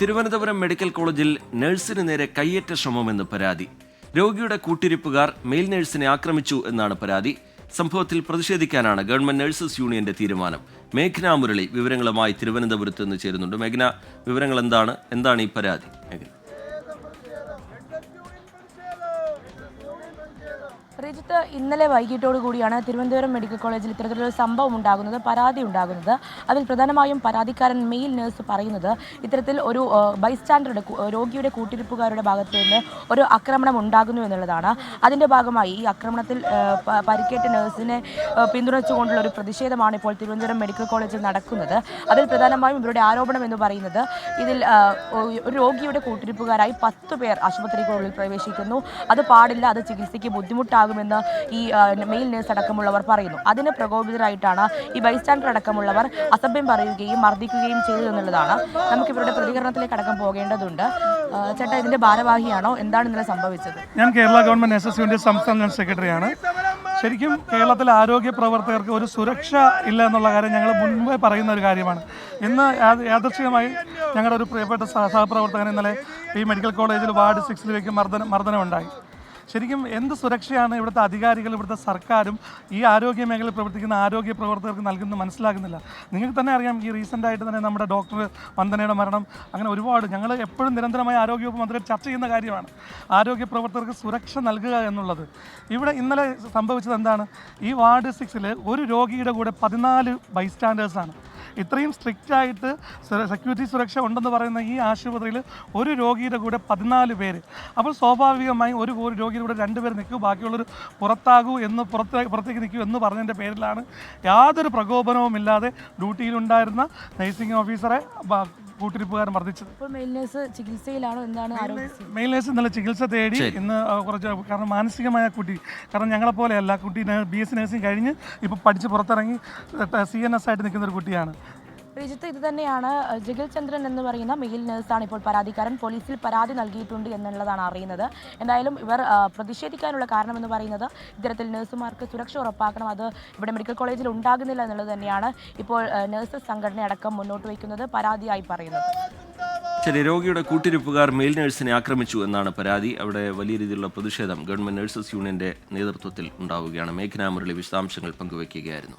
Thiruvananthapuram medical കോളേജിൽ നഴ്സിന് നേരെ കയ്യേറ്റ ശ്രമമെന്ന് പരാതി. രോഗിയുടെ കൂട്ടിരിപ്പുകാർ മെയിൽ നഴ്സിനെ ആക്രമിച്ചു എന്നാണ് പരാതി. സംഭവത്തിൽ പ്രതിഷേധിക്കാനാണ് ഗവൺമെന്റ് നഴ്സസ് യൂണിയന്റെ തീരുമാനം. മേഘ്ന മുരളി വിവരങ്ങളുമായി തിരുവനന്തപുരത്ത് നിന്ന് ചേരുന്നുണ്ട്. മേഘ്ന, വിവരങ്ങൾ എന്താണ് ഈ പരാതി? മേഘ്ന. റിജിത്ത്, ഇന്നലെ വൈകിട്ടോടു കൂടിയാണ് തിരുവനന്തപുരം മെഡിക്കൽ കോളേജിൽ ഇത്തരത്തിലൊരു സംഭവം ഉണ്ടാകുന്നത്, പരാതി ഉണ്ടാകുന്നത്. അതിൽ പ്രധാനമായും പരാതിക്കാരൻ മെയിൽ നഴ്സ് പറയുന്നത് ഇത്തരത്തിൽ ഒരു ബൈസ്റ്റാൻഡറുടെ, രോഗിയുടെ കൂട്ടിരിപ്പുകാരുടെ ഭാഗത്ത് നിന്ന് ഒരു ആക്രമണം ഉണ്ടാകുന്നു എന്നുള്ളതാണ്. അതിൻ്റെ ഭാഗമായി ഈ ആക്രമണത്തിൽ പരിക്കേറ്റ നഴ്സിനെ പിന്തുണച്ചുകൊണ്ടുള്ള ഒരു പ്രതിഷേധമാണ് ഇപ്പോൾ തിരുവനന്തപുരം മെഡിക്കൽ കോളേജിൽ നടക്കുന്നത്. അതിൽ പ്രധാനമായും ഇവരുടെ ആരോപണം എന്ന് പറയുന്നത് ഇതിൽ ഒരു രോഗിയുടെ കൂട്ടിരിപ്പുകാരായി 10 പേർ ആശുപത്രിക്കുള്ളിൽ പ്രവേശിക്കുന്നു. അത് പാടില്ല, അത് ചികിത്സയ്ക്ക് ബുദ്ധിമുട്ടാകുമെന്ന് ഈ മെയിൽ നഴ്സ് അടക്കമുള്ളവർ പറയുന്നു. അതിന് പ്രകോപിതരായിട്ടാണ് ഈ ബൈസ്റ്റാൻഡർ അടക്കമുള്ളവർ അസഭ്യം പറയുകയും മർദ്ദിക്കുകയും ചെയ്തു എന്നുള്ളതാണ്. നമുക്ക് ഇവരുടെ പ്രതികരണത്തിലേക്ക് അടക്കം പോകേണ്ടതുണ്ട്. ചേട്ടാ, ഇതിന്റെ ഭാരവാഹിയാണോ? എന്താണ് ഇന്നലെ സംഭവിച്ചത്? ഞാൻ കേരള ഗവൺമെന്റ് നഴ്സസ് യൂണിയൻ സംസ്ഥാന ജനറൽ സെക്രട്ടറിയാണ്. ശരിക്കും കേരളത്തിലെ ആരോഗ്യ പ്രവർത്തകർക്ക് ഒരു സുരക്ഷ ഇല്ല എന്നുള്ള കാര്യം ഞങ്ങൾ മുൻപേ പറയുന്ന ഒരു കാര്യമാണ്. ഇന്ന് യാദൃശ്ചികമായി ഞങ്ങളുടെ ഒരു പ്രിയപ്പെട്ട സഹപ്രവർത്തകൻ ഇന്നലെ ഈ മെഡിക്കൽ കോളേജിൽ വാർഡ് 6 മർദ്ദനമുണ്ടായി. ശരിക്കും എന്ത് സുരക്ഷയാണ് ഇവിടുത്തെ അധികാരികൾ, ഇവിടുത്തെ സർക്കാരും ഈ ആരോഗ്യ മേഖലയിൽ പ്രവർത്തിക്കുന്ന ആരോഗ്യ പ്രവർത്തകർക്ക് നൽകുന്നത് മനസ്സിലാക്കുന്നില്ല. നിങ്ങൾക്ക് തന്നെ അറിയാം, ഈ റീസെൻ്റായിട്ട് തന്നെ നമ്മുടെ ഡോക്ടർ വന്ദനയുടെ മരണം, അങ്ങനെ ഒരുപാട് ഞങ്ങൾ എപ്പോഴും നിരന്തരമായി ആരോഗ്യവകുപ്പ് മന്ത്രി ചർച്ച ചെയ്യുന്ന കാര്യമാണ് ആരോഗ്യ പ്രവർത്തകർക്ക് സുരക്ഷ നൽകുക എന്നുള്ളത്. ഇവിടെ ഇന്നലെ സംഭവിച്ചത് എന്താണ്? ഈ വാർഡ് 6 ഒരു രോഗിയുടെ കൂടെ 14 ബൈസ്റ്റാൻഡേഴ്സാണ്. ഇത്രയും സ്ട്രിക്റ്റ് ആയിട്ട് സെക്യൂരിറ്റി സുരക്ഷ ഉണ്ടെന്ന് പറയുന്ന ഈ ആശുപത്രിയിൽ ഒരു രോഗിയുടെ കൂടെ 14 പേര്. അപ്പോൾ സ്വാഭാവികമായും ഒരു രോഗിയുടെ കൂടെ 2 പേർ നിൽക്കൂ, ബാക്കിയുള്ളൊരു പുറത്താകൂ എന്ന് പുറത്തേക്ക് നിൽക്കൂ എന്ന് പറഞ്ഞതിൻ്റെ പേരിലാണ് യാതൊരു പ്രകോപനവും ഇല്ലാതെ ഡ്യൂട്ടിയിലുണ്ടായിരുന്ന നഴ്സിംഗ് ഓഫീസറെ കൂട്ടിരിപ്പുകാരൻ മർദ്ദിച്ചത്. Mail nurse ചികിത്സയിലാണോ? എന്താണ് മെയിൽ നഴ്സ് ഇന്നലെ ചികിത്സ തേടി ഇന്ന് കുറച്ച്, കാരണം മാനസികമായ കുട്ടി, കാരണം ഞങ്ങളെപ്പോലെയല്ല, കുട്ടി BSc നഴ്സിംഗ് കഴിഞ്ഞ് ഇപ്പോൾ പഠിച്ച് പുറത്തിറങ്ങി CNS ആയിട്ട് നിൽക്കുന്ന ഒരു കുട്ടിയാണ്. റിജിത്ത്, ഇത് തന്നെയാണ് ജിഗിൽ ചന്ദ്രൻ എന്ന് പറയുന്ന മെയിൽ നഴ്സാണ് ഇപ്പോൾ പരാതിക്കാരൻ. പോലീസിൽ പരാതി നൽകിയിട്ടുണ്ട് എന്നുള്ളതാണ് അറിയുന്നത്. എന്തായാലും ഇവർ പ്രതിഷേധിക്കാനുള്ള കാരണം എന്ന് പറയുന്നത് ഇത്തരത്തിൽ നഴ്സുമാർക്ക് സുരക്ഷ ഉറപ്പാക്കണം, അത് ഇവിടെ മെഡിക്കൽ കോളേജിൽ ഉണ്ടാകുന്നില്ല എന്നുള്ളത് തന്നെയാണ് ഇപ്പോൾ നഴ്സസ് സംഘടന അടക്കം മുന്നോട്ട് വയ്ക്കുന്നത്, പരാതിയായി പറയുന്നത്. ശരി, രോഗിയുടെ കൂട്ടിരിപ്പുകാർ മെയിൽ നഴ്സിനെ ആക്രമിച്ചു എന്നാണ് പരാതി. അവിടെ വലിയ രീതിയിലുള്ള പ്രതിഷേധം ഗവൺമെന്റ് നഴ്സസ് യൂണിയന്റെ നേതൃത്വത്തിൽ ഉണ്ടാവുകയാണ്. മേഘ്ന മുരളി വിശദാംശങ്ങൾ പങ്കുവയ്ക്കുകയായിരുന്നു.